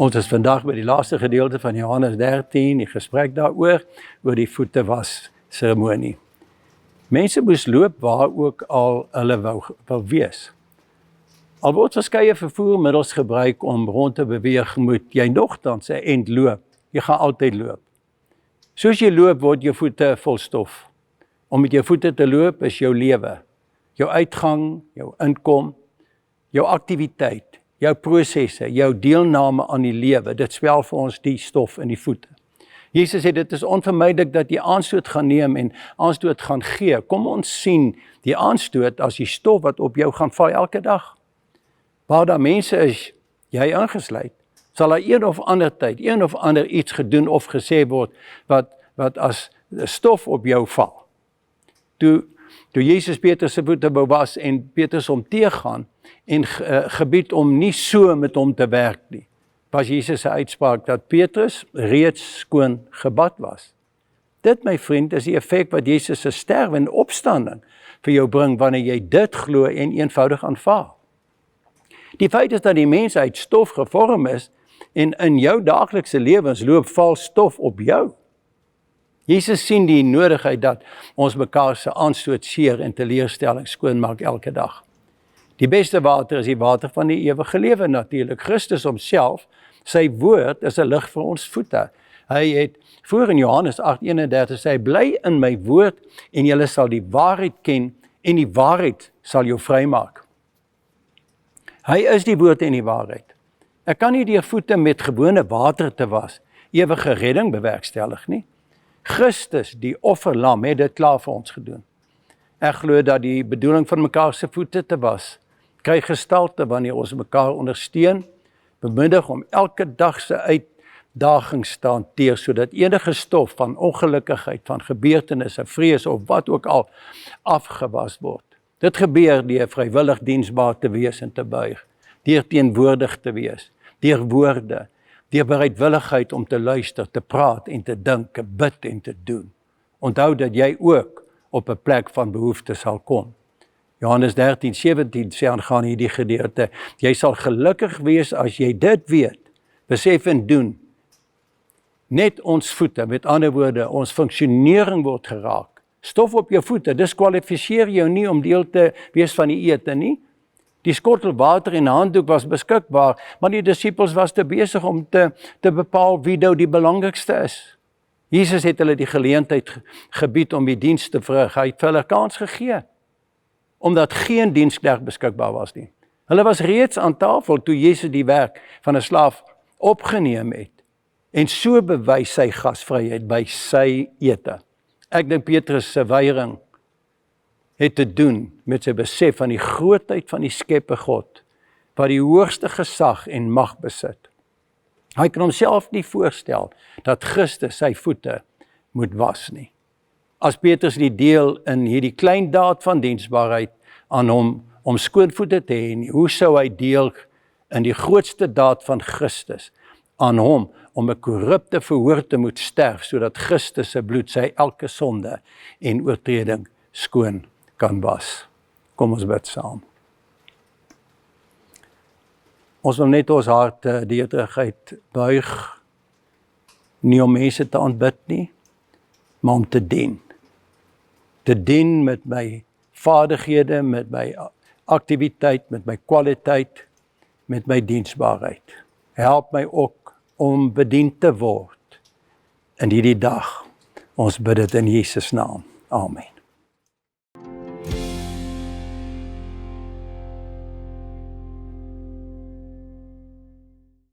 Ons is vandag by die laaste gedeelte van Johannes 13, die gesprek daaroor, oor die voete was seremonie. Mense moes loop waar ook al hulle wou wees. Al word verskeie vervoermiddels gebruik om rond te beweeg, moet jy nogtans 'n end loop. Jy gaan altyd loop. Soos jy loop, word jou voete vol stof. Om met jou voete te loop is jou lewe, jou uitgang, jou inkom, jou aktiwiteit, jou prosesse, jou deelname aan die lewe. Dit spel vir ons die stof in die voete. Jesus sê dit is onvermydelik dat jy aanstoot gaan neem en aanstoot gaan gee. Kom ons sien die aanstoot as die stof wat op jou gaan val elke dag. Waar daar mense is, jy ingesluit, sal daar een of ander tyd, een of ander iets gedoen of gesê word wat as stof op jou val. Toe Jesus Petrus se voete was en Petrus hom teëgaan en gebied om nie so met hom te werk nie, was Jesus se uitspraak dat Petrus reeds skoon gebad was. Dit, my vriend, is die effek wat Jesus se sterwe en opstanding vir jou bring wanneer jy dit glo en eenvoudig aanvaar. Die feit is dat die mens uit stof gevorm is en in jou daaglikse lewens loop val stof op jou. Jesus sien die nodigheid dat ons mekaar se aanstoot, seer en teleurstelling skoonmaak elke dag. Die beste water is die water van die ewige lewe natuurlik. Christus homself, sy woord is 'n lig vir ons voete. Hy het voor in Johannes 8:31 sê, bly in my woord en julle sal die waarheid ken en die waarheid sal jou vrymaak. Hy is die woord en die waarheid. Ek kan nie deur voete met gewone water te was ewige redding bewerkstellig nie. Christus, die offerlam, het dit klaar vir ons gedoen. Ek glo dat die bedoeling van mekaar se voete te was, kry gestalte wanneer ons mekaar ondersteun, bemiddig om elke dag se uitdagings te hanteer, sodat enige stof van ongelukkigheid, van gebeurtenisse, vrees of wat ook al afgewas word. Dit gebeur deur vrywillig diensbaar te wees en te buig, deur teenwoordig te wees, deur woorde, deur bereidwilligheid om te luister, te praat en te dink, te bid en te doen. Onthou dat jy ook op 'n plek van behoefte sal kom. Johannes 13:17 sê aangaan hierdie gedeelte, jy sal gelukkig wees as jy dit weet, besef en doen. Net ons voete, met ander woorde, ons funksionering word geraak. Stof op jou voete, diskwalifiseer jou nie om deel te wees van die ete nie. Die skottel water en handdoek was beskikbaar, maar die disippels was te besig om te bepaal wie nou die belangrikste is. Jesus het hulle die geleentheid gebied om die diens te verrig. Hy het vir hulle kans gegee, omdat geen diensknegt beskikbaar was nie. Hulle was reeds aan tafel toe Jesus die werk van 'n slaaf opgeneem het, en so bewys sy gasvryheid by sy ete. Ek dink Petrus se weiering het te doen met sy besef van die grootheid van die Skepper God, wat die hoogste gesag en mag besit. Hy kan homself nie voorstel dat Christus sy voete moet was nie. As Petrus nie deel in hierdie klein daad van diensbaarheid aan hom om skoon voete te hê nie, hoe sou hy deel in die grootste daad van Christus aan hom om 'n korrupte verhoor te moet sterf, sodat Christus se bloed sy elke sonde en oortreding skoon kan was. Kom ons bid saam. Ons wil net ons harte deurigheid buig, nie om mense te aanbid nie, maar om te dien. Te dien met my vaardighede, met my aktiwiteit, met my kwaliteit, met my diensbaarheid. Help my ook om bedien te word in hierdie dag. Ons bid dit in Jesus naam. Amen.